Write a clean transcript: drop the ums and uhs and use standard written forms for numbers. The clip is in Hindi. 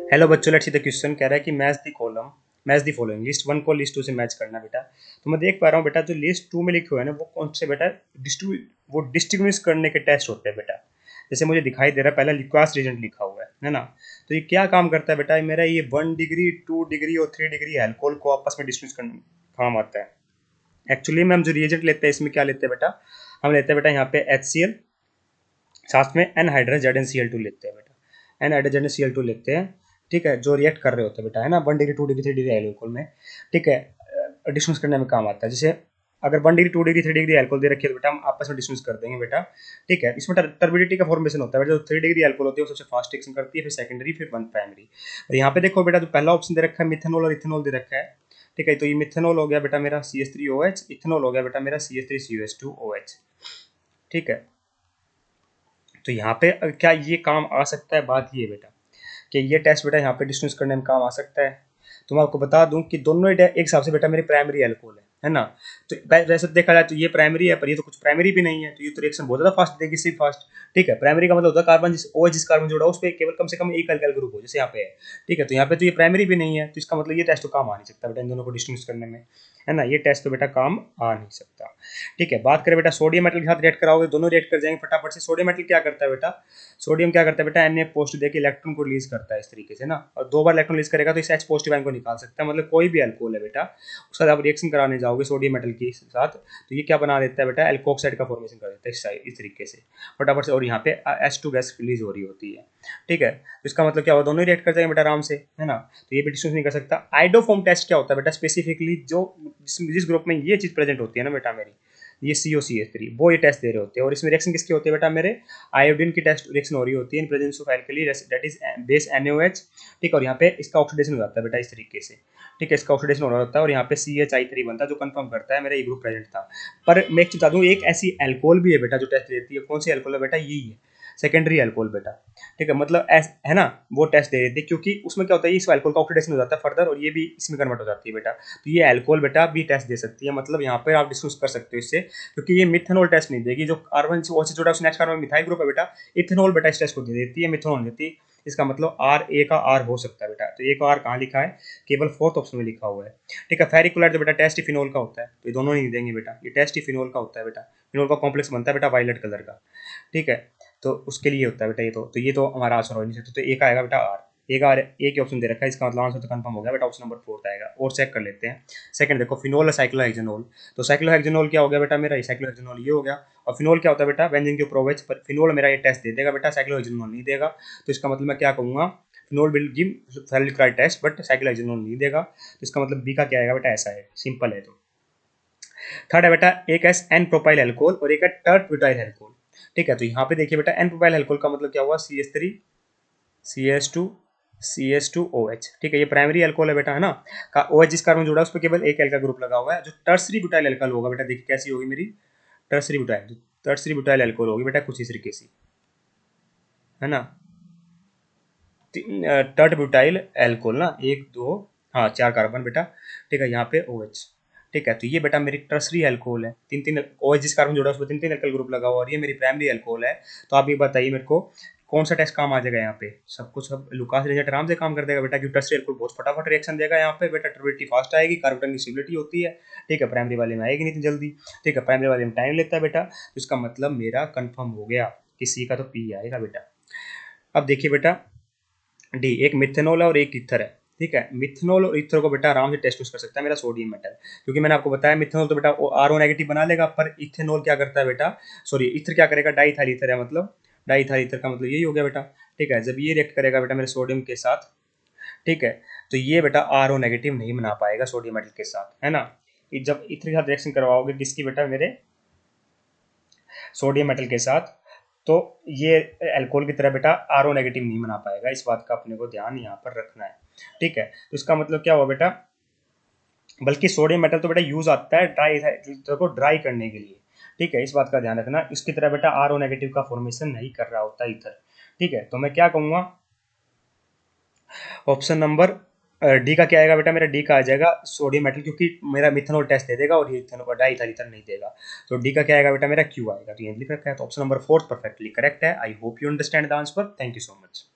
हेलो बच्चों, लेट्स सी द क्वेश्चन कह रहा है कि match the following list one को लिस्ट टू से मैच करना बेटा। तो मैं देख पा रहा हूँ बेटा, जो लिस्ट टू में लिखे हुए हैं ना वो कौन से बेटा वो डिस्टिंग्विश करने के टेस्ट होते हैं बेटा। जैसे मुझे दिखाई दे रहा है, पहला लिक्वास रीजेंट लिखा हुआ है ना। तो ये क्या काम करता है बेटा, मेरा ये 1 डिग्री 2 डिग्री और 3 डिग्री अल्कोहल को आपस में डिस्टिंग्विश करने काम आता है। एक्चुअली में हम जो रिएजेंट लेते हैं इसमें क्या लेते हैं बेटा, हम लेते हैं बेटा यहाँ पे HCl, साथ में एन हाइड्रोजन Cl2 लेते हैं बेटा, एन हाइड्रोजन Cl2 लेते हैं। ठीक है, जो रिएक्ट कर रहे होते हैं बेटा, है ना, 1 डिग्री 2 डिग्री 3 डिग्री एल्कोहल में। ठीक है, डिस्टिंग्विश करने में काम आता है। जैसे अगर 1 डिग्री 2 डिग्री 3 डिग्री एल्कोहल दे रखी है तो बेटा हम आपस में डिस्टिंग्विश कर देंगे बेटा। ठीक है, इसमें टर्बिडिटी का फॉर्मेशन होता है बेटा। जो 3 डिग्री एल्कोहल होती है वो सबसे फास्ट रिएक्शन करती है, फिर सेकेंडरी, फिर वन प्राइमरी। और यहाँ पे देखो बेटा, जो पहला ऑप्शन दे रखा है मिथेनॉल और इथेनॉल दे रखा है। ठीक है, तो ये मिथेनॉल हो गया बेटा मेरा CH3OH, इथेनॉल हो गया बेटा मेरा CH3COH2OH। ठीक है, तो यहाँ पे क्या ये काम आ सकता है, बात ये बेटा कि ये टेस्ट बेटा यहाँ पे डिस्टिंग्विश करने में काम आ सकता है। तो मैं आपको बता दूं कि दोनों ही एक हिसाब से बेटा मेरे प्राइमरी अल्कोहल है ना। तो वैसे देखा जाए तो ये प्राइमरी है, पर ये तो कुछ प्राइमरी भी नहीं है, तो ये तो रिएक्शन बहुत ज्यादा फास्ट देगी, सिर्फ फास्ट। ठीक है, प्राइमरी का मतलब होता है कार्बन जिस कार्बन जोड़ा उस पर केवल कम से कम एक अल्काइल ग्रुप हो, जैसे यहाँ पे है। ठीक है, तो यहाँ पे तो ये प्राइमरी भी नहीं है, तो इसका मतलब ये टेस्ट तो काम आ नहीं सकता बेटा इन दोनों को डिस्टिंग्विश करने में, है ना। ये टेस्ट तो बेटा काम आ नहीं सकता। ठीक है, बात करें बेटा सोडियम मेटल के साथ रिएक्ट कराओगे, दोनों रिएक्ट कर जाएंगे फटाफट से। सोडियम मेटल क्या करता है बेटा, सोडियम क्या करता है बेटा, Na पॉजिटिव देके इलेक्ट्रॉन को रिलीज करता है इस तरीके से ना, और 2 बार इलेक्ट्रॉन रिलीज करेगा तो इस H पॉजिटिव आयन को निकाल सकता है। मतलब कोई भी अल्कोहल है बेटा, उसके साथ आप रिएक्शन कराने जाओगे सोडियम मेटल के साथ, तो ये क्या बना देता है बेटा, एल्कोक्साइड का फॉर्मेशन कर देता है इस तरीके से फटाफट से, और यहाँ पे H2 गैस रिलीज हो रही होती है। ठीक है, तो इसका मतलब क्या हुआ, दोनों ही रिएक्ट कर जाएंगे बेटा आराम से, है ना। तो ये भी डिस्टिंग्विश नहीं कर सकता। आइडोफॉर्म टेस्ट क्या होता है बेटा, स्पेसिफिकली जो जिस ग्रुप में ये चीज प्रेजेंट होती है ना बेटा मेरी, ये COCH3, वो ये टेस्ट दे रहे होते हैं। और इसमें रिएक्शन किसके होते हैं बेटा मेरे, आयोडीन की टेस्ट रिएक्शन हो रही होती है in presence of alkali, that is base NaOH। ठीक है, और यहाँ पे इसका ऑक्सीडेशन हो जाता है बेटा इस तरीके से। ठीक है, इसका ऑक्सीडेशन हो रहा होता है और यहाँ पे CHI3 बनता है, जो कंफर्म करता है मेरा ये ग्रुप प्रेजेंट था। पर मैं एक चीज बता दूं, एक ऐसी एल्कोहल भी है बेटा जो टेस्ट देती है। कौन सी एल्कोहल है बेटा, यही है सेकेंडरी अल्कोहल बेटा। ठीक है, मतलब है ना, वो टेस्ट दे देती है, क्योंकि उसमें क्या होता है, इस अल्कोहल का ऑक्सीडेशन हो जाता है फर्दर, और ये भी इसमें कन्वर्ट हो जाती है बेटा। तो ये अल्कोहल बेटा भी टेस्ट दे सकती है, मतलब यहाँ पर आप डिस्कस कर सकते हो इससे, क्योंकि ये मिथेनॉल टेस्ट नहीं देगी। जो कार्बन OH जोड़ा नेक्स्ट कार्बन मिथाइल ग्रुप है बेटा, इथेनॉल बेटा इस टेस्ट को दे देती है, मिथेनॉल देती है। इसका मतलब A का R हो सकता है बेटा। तो A का R कहाँ लिखा है, केवल फोर्थ ऑप्शन में लिखा हुआ है। ठीक है, फेरिक्लोराइड जो बेटा टेस्ट फिनोल का होता है, तो ये दोनों नहीं देंगे बेटा, ये टेस्ट फिनोल का होता है बेटा। फिनोल का कॉम्प्लेक्स बनता है बेटा वायलेट कलर का। ठीक है, तो उसके लिए होता है बेटा ये तो ये तो हमारा आंसर हो नहीं सकता। तो ए का आएगा बेटा आर, एक आर एक ही ऑप्शन दे रखा है, इसका मतलब आंसर तो कंफर्म हो गया बेटा, ऑप्शन नंबर 4 आएगा। और चेक कर लेते हैं सेकंड, देखो फिनोल साइक्लोहेक्सेनोल। तो साइक्लोहेक्सेनोल क्या हो गया बेटा मेरा, साइक्लोहेक्सेनोल ये हो गया। और फिनोल क्या होता है बेटा, बेंजीन के ऊपर OH, पर फिनोल मेरा ये टेस्ट दे देगा बेटा, साइक्लोहेक्सेनोल नहीं देगा। तो इसका मतलब मैं क्या कहूँगा, phenol will give ferric chloride test but cyclohexanol नहीं देगा। तो इसका मतलब बी का क्या आएगा बेटा, ऐसा है, सिंपल है। तो थर्ड है बेटा, एक है एन प्रोपाइल एल्कोहल और एक है टर्ट ब्यूटाइल एल्कोहल। ठीक है, तो यहाँ पे देखिए बेटा, एन प्रोपाइल एल्कोहल का मतलब क्या हुआ, CH3 CH2 CH2OH। ठीक है, ये प्राइमरी एल्कोहल है बेटा, है ना। का OH जिस कार्बन जुड़ा है उस पर केवल एक एल्का ग्रुप लगा हुआ है। जो टर्सरी ब्यूटाइल एल्कोहल होगा बेटा, देखिए कैसी होगी मेरी टर्सरी ब्यूटाइल एल्कोहल होगी बेटा कुछ इस तरीके से, है ना। टर्ट ब्यूटाइल एल्कोहल ना, एक दो, हाँ 4 कार्बन बेटा। ठीक है, यहाँ पे OH। ठीक है, तो ये बेटा मेरी टर्सरी अल्कोहल है, तीन तीन OH जिस कार्बन जोड़ा है उसमें तीन तीन अल्कोहल ग्रुप लगा हुआ, और ये मेरी प्राइमरी अल्कोहल है। तो आप ये बताइए मेरे को, कौन सा टेस्ट काम आ जाएगा यहाँ पे, सब कुछ सब लुकास रेंजर आराम से काम कर देगा बेटा, क्योंकि टर्सरी अल्कोहल बहुत फटाफट रिएक्शन देगा यहाँ पे बेटा, टर्बिडिटी फास्ट आएगी, कार्बन की स्टेबिलिटी होती है। ठीक है, प्राइमरी वाले में आएगी नहीं इतनी जल्दी। ठीक है, प्राइमरी वाले में टाइम लेता है बेटा। तो इसका मतलब मेरा कंफर्म हो गया कि सी का तो पी आएगा बेटा। अब देखिए बेटा, डी एक मिथेनॉल है और एक ईथर है। ठीक है, मिथेनॉल और ईथर को बेटा आराम से टेस्ट कर सकता है मेरा सोडियम मेटल, क्योंकि मैंने आपको बताया मिथेनॉल तो बेटा RO नेगेटिव बना लेगा, पर इथेनॉल क्या करता है बेटा, सॉरी ईथर क्या करेगा, डाईथाइल ईथर है, मतलब डाईथाइल ईथर का मतलब यही हो गया बेटा। ठीक है, जब ये रिएक्ट करेगा बेटा मेरे सोडियम के साथ, ठीक है, तो ये बेटा RO नेगेटिव नहीं बना पाएगा सोडियम मेटल के साथ, है ना। जब ईथर के साथ रिएक्शन करवाओगे किसकी बेटा, मेरे सोडियम मेटल के साथ, तो ये अल्कोहल की तरह बेटा RO नेगेटिव नहीं बना पाएगा। इस बात का अपने को ध्यान यहाँ पर रखना है। ठीक है, तो इसका मतलब क्या हुआ बेटा, बल्कि सोडियम मेटल तो बेटा यूज आता है को ड्राई करने के लिए। ठीक है, इस बात का ध्यान रखना, इसकी तरह बेटा RO नेगेटिव का फॉर्मेशन नहीं कर रहा होता इधर। ठीक है, तो मैं क्या कहूँगा, ऑप्शन नंबर डी का क्या आएगा बेटा, मेरा डी का आ जाएगा सोडियम मेटल, क्योंकि मेरा मिथेनॉल टेस्ट दे देगा और ये इथेनॉल डाईथाइल ईथर नहीं देगा। तो डी का क्या आएगा बेटा, मेरा क्यू आएगा। तो ये लिख रखा है, तो ऑप्शन नंबर 4 परफेक्टली करेक्ट है। I hope you understand the answer. Thank you so much.